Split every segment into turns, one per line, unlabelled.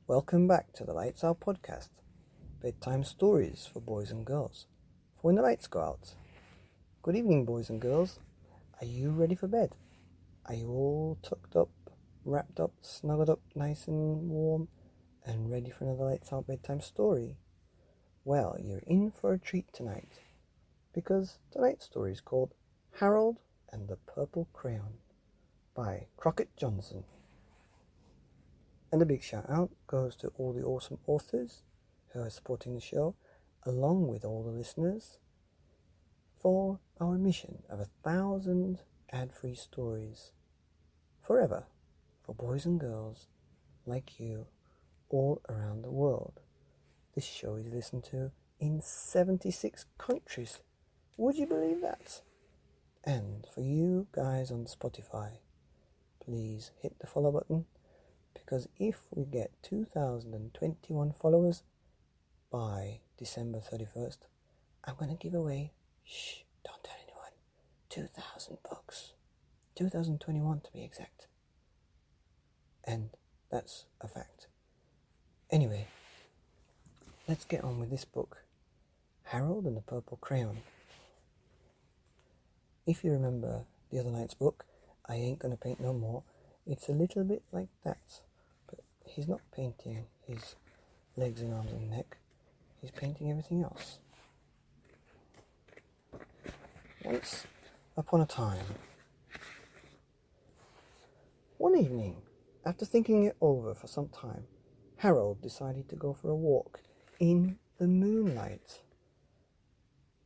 Welcome back to the Lights Out podcast, bedtime stories for boys and girls, for when the lights go out. Good evening, boys and girls. Are you ready for bed? Are you all tucked up, wrapped up, snuggled up, nice and warm, and ready for another Lights Out bedtime story? Well, you're in for a treat tonight, because tonight's story is called Harold and the Purple Crayon by Crockett Johnson. And a big shout out goes to all the awesome authors who are supporting the show, along with all the listeners, for our mission of 1,000 ad-free stories forever for boys and girls like you all around the world. This show is listened to in 76 countries. Would you believe that? And for you guys on Spotify, please hit the follow button, because if we get 2,021 followers by December 31st, I'm going to give away, don't tell anyone, $2,000. 2021 to be exact. And that's a fact. Anyway, let's get on with this book, Harold and the Purple Crayon. If you remember the other night's book, I Ain't Gonna Paint No More, it's a little bit like that, but he's not painting his legs and arms and neck, he's painting everything else. Once upon a time, one evening, after thinking it over for some time, Harold decided to go for a walk in the moonlight.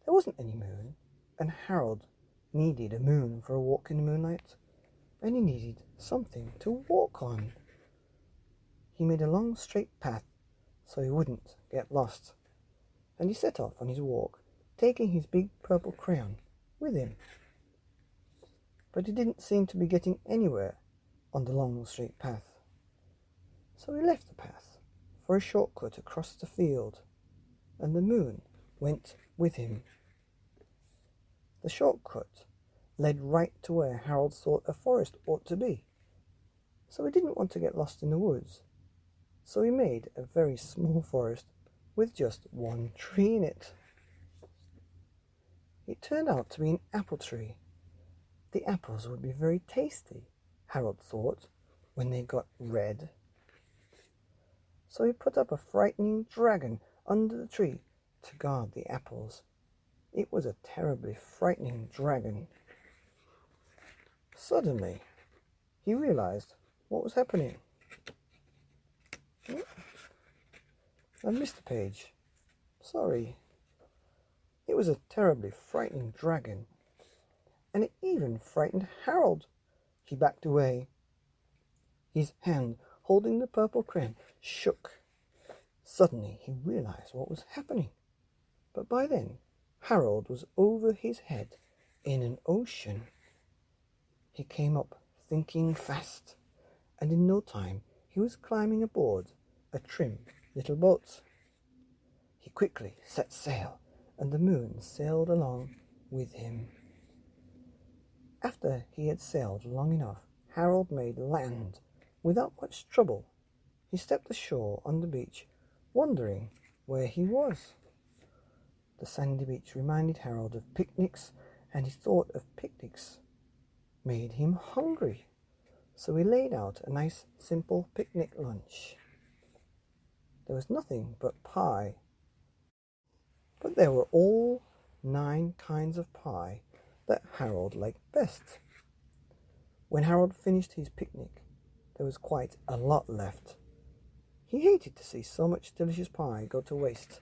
There wasn't any moon, and Harold needed a moon for a walk in the moonlight, and he needed something to walk on. He made a long straight path so he wouldn't get lost, and he set off on his walk, taking his big purple crayon with him. But he didn't seem to be getting anywhere on the long straight path, so he left the path for a shortcut across the field, and the moon went with him. The shortcut led right to where Harold thought a forest ought to be, so he didn't want to get lost in the woods, so he made a very small forest with just one tree in it. It turned out to be an apple tree. The apples would be very tasty, Harold thought, when they got red. So he put up a frightening dragon under the tree to guard the apples. It was a terribly frightening dragon. Suddenly, he realized what was happening. I missed a page. Sorry. It was a terribly frightening dragon, and it even frightened Harold. He backed away. His hand, holding the purple crayon, shook. Suddenly, he realized what was happening. But by then, Harold was over his head in an ocean. He came up thinking fast, and in no time he was climbing aboard a trim little boat. He quickly set sail, and the moon sailed along with him. After he had sailed long enough, Harold made land without much trouble. He stepped ashore on the beach, wondering where he was. The sandy beach reminded Harold of picnics, and he thought of picnics made him hungry, so he laid out a nice simple picnic lunch. There was nothing but pie, but there were all 9 kinds of pie that Harold liked best. When Harold finished his picnic, there was quite a lot left. He hated to see so much delicious pie go to waste.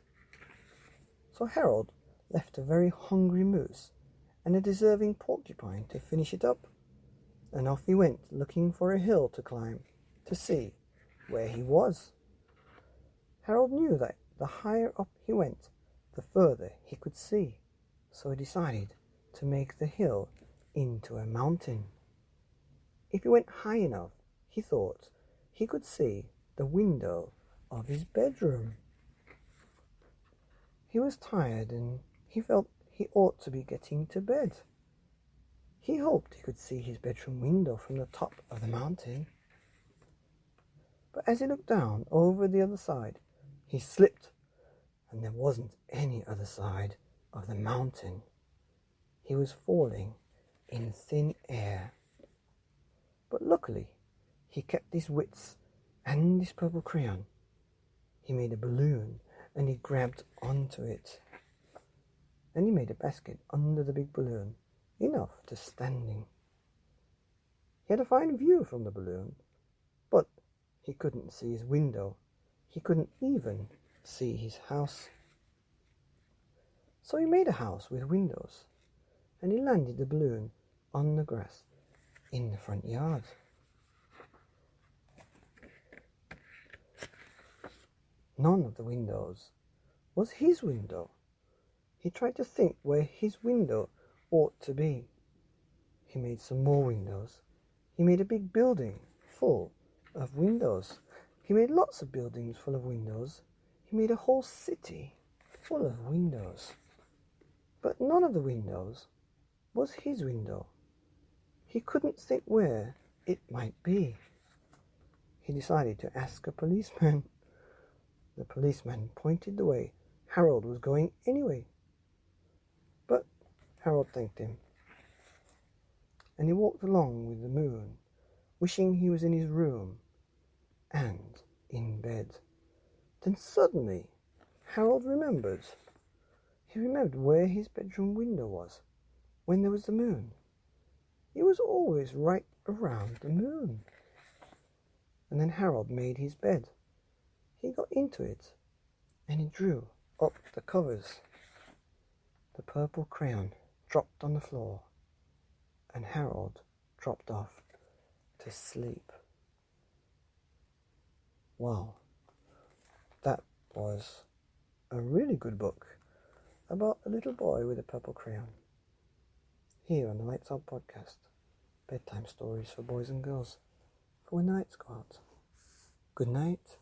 So Harold left a very hungry moose and a deserving porcupine to finish it up, and off he went looking for a hill to climb to see where he was. Harold knew that the higher up he went, the further he could see, so he decided to make the hill into a mountain. If he went high enough, he thought he could see the window of his bedroom. He was tired, and he felt he ought to be getting to bed. He hoped he could see his bedroom window from the top of the mountain. But as he looked down over the other side, he slipped, and there wasn't any other side of the mountain. He was falling in thin air. But luckily, he kept his wits and his purple crayon. He made a balloon, and he grabbed onto it. Then he made a basket under the big balloon, enough to standing. He had a fine view from the balloon, but he couldn't see his window. He couldn't even see his house. So he made a house with windows, and he landed the balloon on the grass in the front yard. None of the windows was his window. He tried to think where his window ought to be. He made some more windows. He made a big building full of windows. He made lots of buildings full of windows. He made a whole city full of windows. But none of the windows was his window. He couldn't think where it might be. He decided to ask a policeman. The policeman pointed the way Harold was going anyway. But Harold thanked him, and he walked along with the moon, wishing he was in his room and in bed. Then suddenly Harold remembered. He remembered where his bedroom window was when there was the moon. It was always right around the moon. And then Harold made his bed. He got into it, and he drew up the covers. The purple crayon dropped on the floor, and Harold dropped off to sleep. Wow, that was a really good book about a little boy with a purple crayon. Here on the Lights Out podcast, bedtime stories for boys and girls for when the lights go out. Good night.